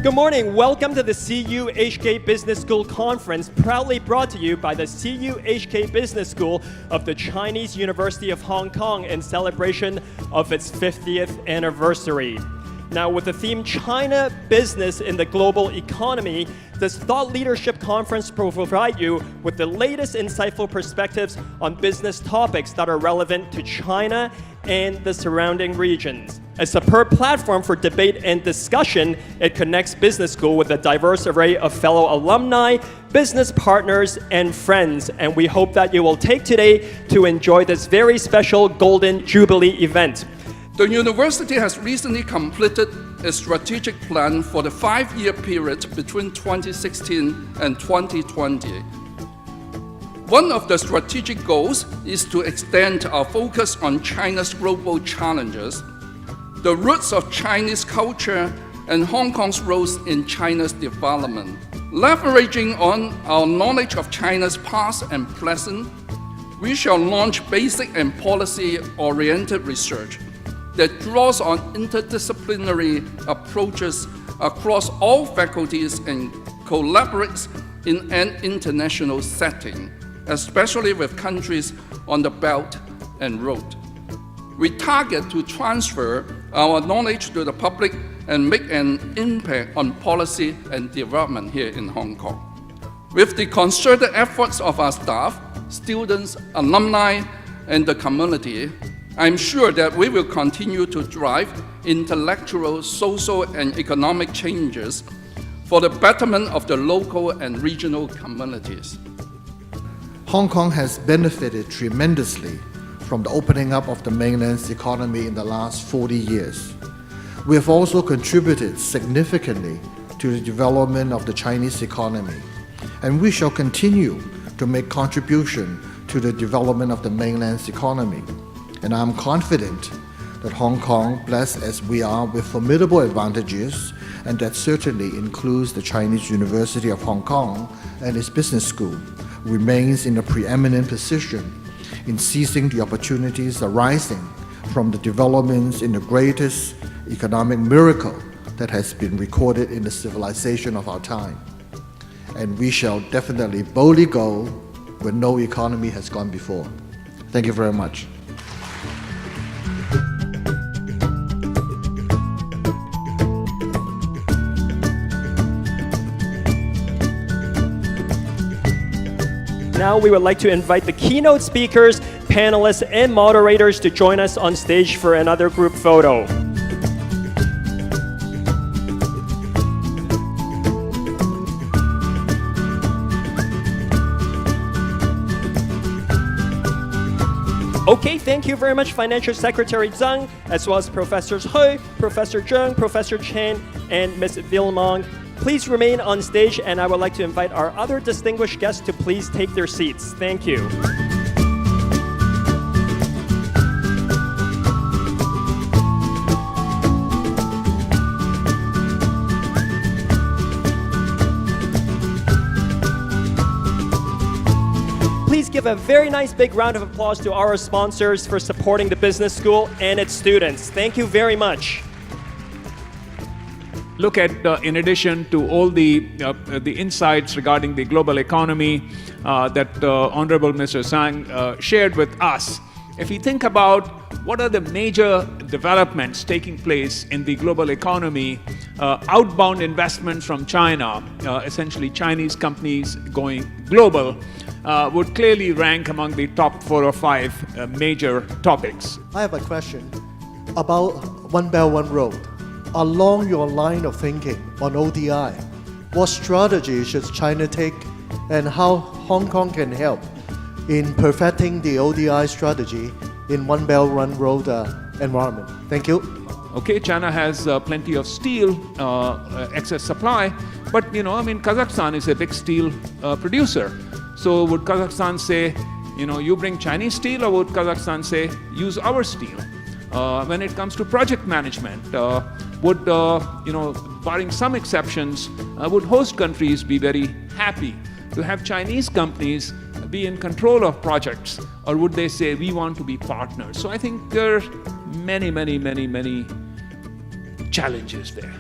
Good morning. Welcome to the CUHK Business School Conference, proudly brought to you by the CUHK Business School of the Chinese University of Hong Kong in celebration of its 50th anniversary. Now, with the theme China Business in the Global Economy, this Thought Leadership Conference will provide you with the latest insightful perspectives on business topics that are relevant to China and the surrounding regions. A superb platform for debate and discussion, it connects business school with a diverse array of fellow alumni, business partners, and friends. And we hope that you will take today to enjoy this very special Golden Jubilee event. The university has recently completed a strategic plan for the 5-year period between 2016 and 2020. One of the strategic goals is to extend our focus on China's global challenges, the roots of Chinese culture, and Hong Kong's roles in China's development. Leveraging on our knowledge of China's past and present, we shall launch basic and policy-oriented research that draws on interdisciplinary approaches across all faculties and collaborates in an international setting, especially with countries on the Belt and Road. We target to transfer our knowledge to the public and make an impact on policy and development here in Hong Kong. With the concerted efforts of our staff, students, alumni, and the community, I'm sure that we will continue to drive intellectual, social, and economic changes for the betterment of the local and regional communities. Hong Kong has benefited tremendously from the opening up of the mainland's economy in the last 40 years. We have also contributed significantly to the development of the Chinese economy, and we shall continue to make contribution to the development of the mainland's economy. And I'm confident that Hong Kong, blessed as we are with formidable advantages, and that certainly includes the Chinese University of Hong Kong and its business school, remains in a preeminent position in seizing the opportunities arising from the developments in the greatest economic miracle that has been recorded in the civilization of our time. And we shall definitely boldly go where no economy has gone before. Thank you very much. Now we would like to invite the keynote speakers, panelists, and moderators to join us on stage for another group photo. Okay, thank you very much, Financial Secretary Zhang, as well as Professors Hui, Professor Zheng, Professor Chen, and Ms. Vilmong. Please remain on stage, and I would like to invite our other distinguished guests to please take their seats. Thank you. Please give a very nice big round of applause to our sponsors for supporting the business school and its students. Thank you very much. Look at, in addition to all the insights regarding the global economy that Honorable Mr. Zhang shared with us, if we think about what are the major developments taking place in the global economy, outbound investments from China, essentially Chinese companies going global, would clearly rank among the top 4 or 5 major topics. I have a question about One Belt, One Road. Along your line of thinking on ODI, what strategy should China take and how Hong Kong can help in perfecting the ODI strategy in One Belt, One Road environment? Thank you. Okay, China has plenty of steel, excess supply, but Kazakhstan is a big steel producer. So would Kazakhstan say, you bring Chinese steel, or would Kazakhstan say, use our steel? When it comes to project management, would, barring some exceptions, would host countries be very happy to have Chinese companies be in control of projects, or would they say, we want to be partners? So I think there are many challenges there.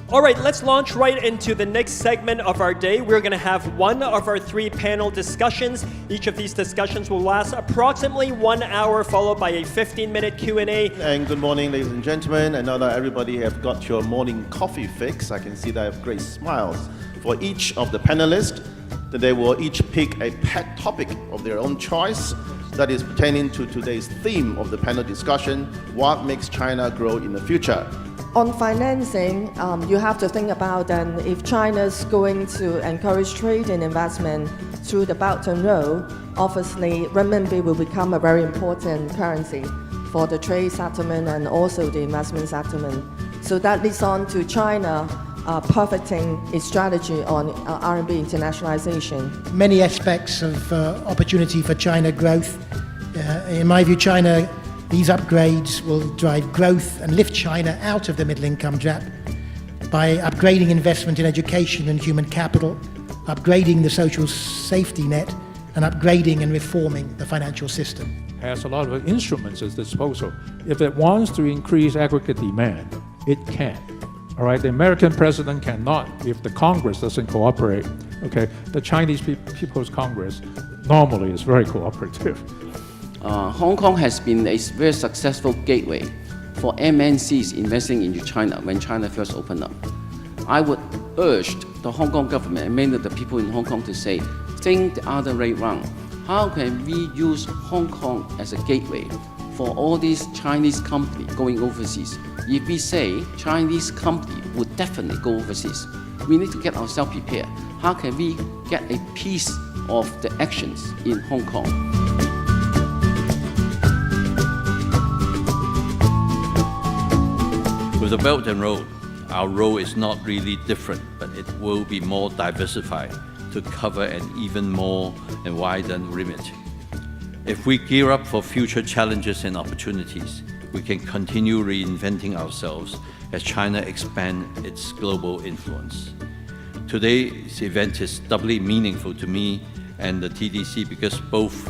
All right, let's launch right into the next segment of our day. We're going to have one of our 3 panel discussions. Each of these discussions will last approximately 1 hour, followed by a 15-minute Q&A. And good morning, ladies and gentlemen. I know that everybody have got your morning coffee fix. I can see that I have great smiles. For each of the panelists, that they will each pick a pet topic of their own choice that is pertaining to today's theme of the panel discussion, what makes China grow in the future. On financing, you have to think about then if China's going to encourage trade and investment through the Belt and Road, obviously renminbi will become a very important currency for the trade settlement and also the investment settlement. So that leads on to China perfecting its strategy on RMB internationalization. Many aspects of opportunity for China growth. In my view, China, these upgrades will drive growth and lift China out of the middle income trap by upgrading investment in education and human capital, upgrading the social safety net, and upgrading and reforming the financial system. Has a lot of instruments at disposal. If it wants to increase aggregate demand, it can. All right, the American president cannot if the Congress doesn't cooperate. Okay, the Chinese People's Congress normally is very cooperative. Hong Kong has been a very successful gateway for MNCs investing into China when China first opened up. I would urge the Hong Kong government and many of the people in Hong Kong to say, think the other way round. How can we use Hong Kong as a gateway for all these Chinese companies going overseas? If we say Chinese company would definitely go overseas, we need to get ourselves prepared. How can we get a piece of the actions in Hong Kong? With the Belt and Road, our role is not really different, but it will be more diversified to cover an even more and wider remit. If we gear up for future challenges and opportunities, we can continue reinventing ourselves as China expands its global influence. Today's event is doubly meaningful to me and the TDC because both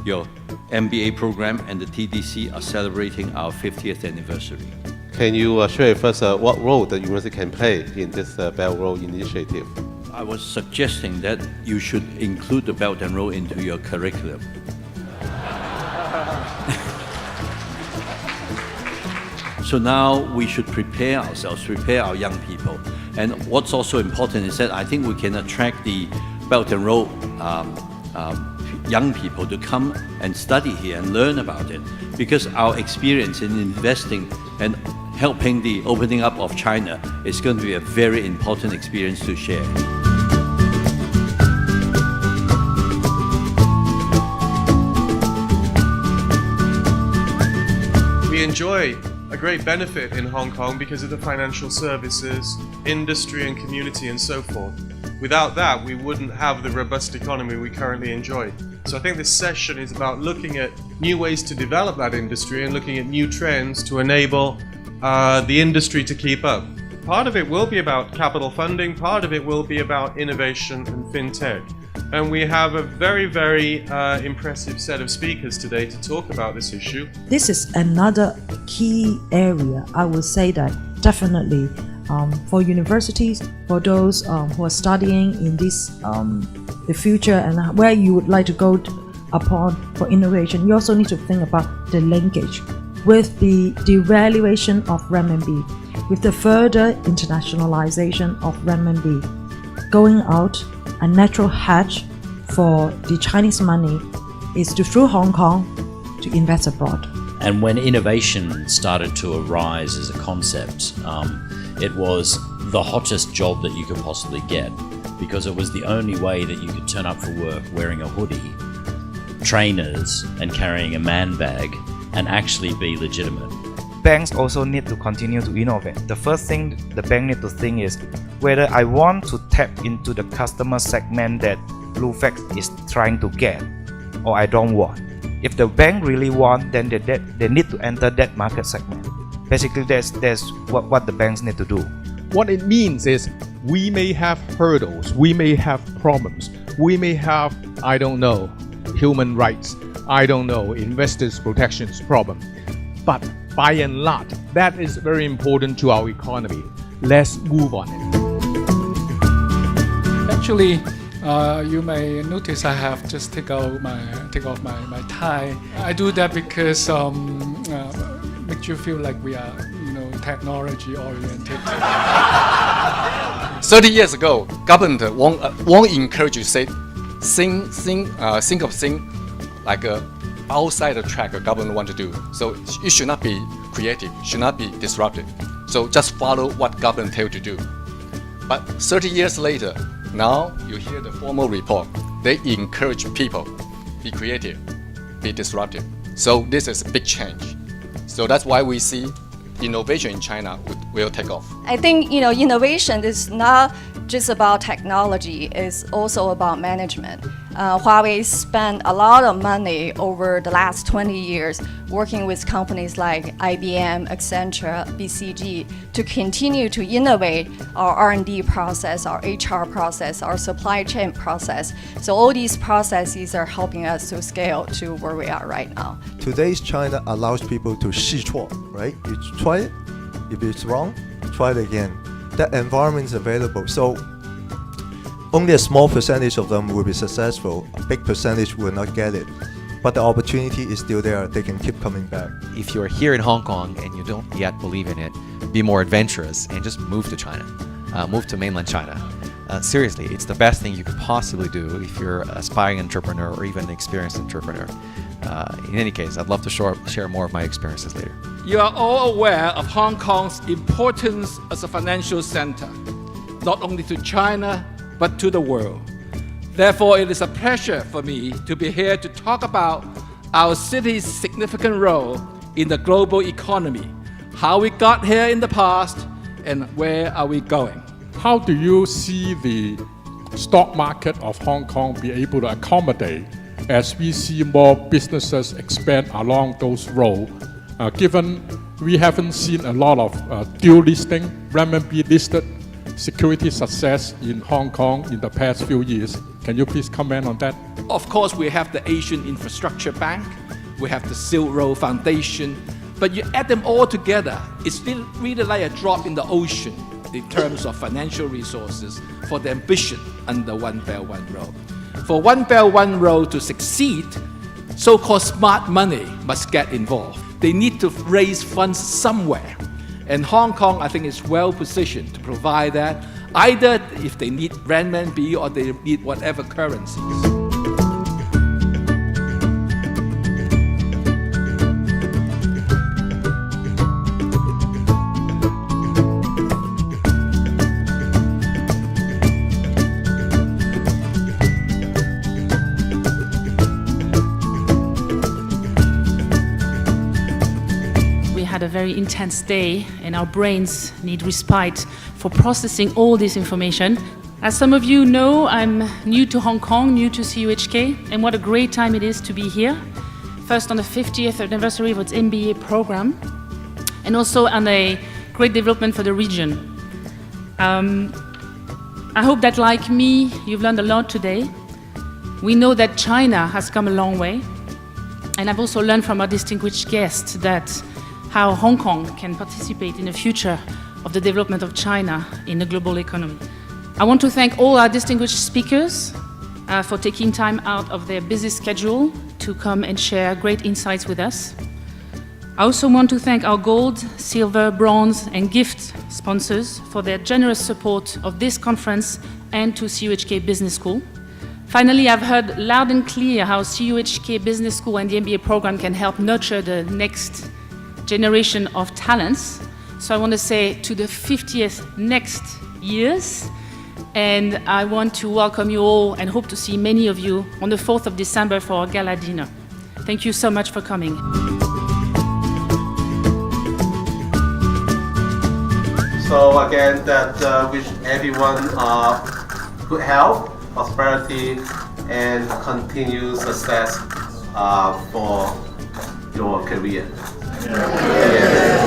your MBA program and the TDC are celebrating our 50th anniversary. Can you share with us what role the university can play in this Belt Road initiative? I was suggesting that you should include the Belt and Road into your curriculum. So now we should prepare ourselves, prepare our young people. And what's also important is that I think we can attract the Belt and Road young people to come and study here and learn about it, because our experience in investing and helping the opening up of China is going to be a very important experience to share. We enjoy a great benefit in Hong Kong because of the financial services, industry and community and so forth. Without that, we wouldn't have the robust economy we currently enjoy. So I think this session is about looking at new ways to develop that industry and looking at new trends to enable the industry to keep up. Part of it will be about capital funding, part of it will be about innovation and fintech. And we have a very, very impressive set of speakers today to talk about this issue. This is another key area. I would say that definitely for universities, for those who are studying in this the future and where you would like to go upon for innovation, you also need to think about the linkage with the devaluation of renminbi, with the further internationalization of renminbi. Going out, a natural hedge for the Chinese money is to, through Hong Kong, to invest abroad. And when innovation started to arise as a concept, it was the hottest job that you could possibly get, because it was the only way that you could turn up for work wearing a hoodie, trainers, and carrying a man bag, and actually be legitimate. Banks also need to continue to innovate. The first thing the bank need to think is whether I want to tap into the customer segment that BlueFax is trying to get, or I don't want. If the bank really want, then they need to enter that market segment. Basically, that's what the banks need to do. What it means is we may have hurdles, we may have problems, we may have, I don't know, human rights, I don't know, investors' protections problem. But by and large, that is very important to our economy. let's move on it. Actually, you may notice I have just take off my tie. I do that because makes you feel like we are, technology oriented. 30 years ago, government won't encourage you to think of things like outside the track the government want to do. So it should not be creative, should not be disruptive. So just follow what government tell you to do. But 30 years later, now you hear the formal report. They encourage people, be creative, be disruptive. So this is a big change. So that's why we see innovation in China will take off. I think innovation is not just about technology, it's also about management. Huawei spent a lot of money over the last 20 years working with companies like IBM, Accenture, BCG to continue to innovate our R&D process, our HR process, our supply chain process. So all these processes are helping us to scale to where we are right now. Today's China allows people to 试错, right? You try it, if it's wrong, try it again. That environment is available. So only a small percentage of them will be successful. A big percentage will not get it. But the opportunity is still there. They can keep coming back. If you're here in Hong Kong and you don't yet believe in it, be more adventurous and just move to China. Move to mainland China. Seriously, it's the best thing you could possibly do if you're an aspiring entrepreneur or even an experienced entrepreneur. In any case, I'd love to share more of my experiences later. You are all aware of Hong Kong's importance as a financial center, not only to China, but to the world. Therefore, it is a pleasure for me to be here to talk about our city's significant role in the global economy, how we got here in the past, and where are we going. How do you see the stock market of Hong Kong be able to accommodate as we see more businesses expand along those roads? Given we haven't seen a lot of dual listing, renminbi listed security success in Hong Kong in the past few years. Can you please comment on that? Of course, we have the Asian Infrastructure Bank, we have the Silk Road Foundation, but you add them all together, it's really like a drop in the ocean in terms of financial resources for the ambition under One Belt, One Road. For One Belt, One Road to succeed, so-called smart money must get involved. They need to raise funds somewhere. And Hong Kong, I think, is well positioned to provide that, either if they need renminbi or they need whatever currencies. A very intense day, and our brains need respite for processing all this information. As some of you know, I'm new to Hong Kong, new to CUHK, and what a great time it is to be here. First on the 50th anniversary of its MBA program, and also on a great development for the region. I hope that, like me, you've learned a lot today. We know that China has come a long way, and I've also learned from our distinguished guests that how Hong Kong can participate in the future of the development of China in the global economy. I want to thank all our distinguished speakers for taking time out of their busy schedule to come and share great insights with us. I also want to thank our gold, silver, bronze, and gift sponsors for their generous support of this conference and to CUHK Business School. Finally, I've heard loud and clear how CUHK Business School and the MBA program can help nurture the next generation of talents. So I want to say to the 50th next years, and I want to welcome you all and hope to see many of you on the 4th of December for our gala dinner. Thank you so much for coming. So again, that wish everyone good health, prosperity, and continued success for your career. Yeah.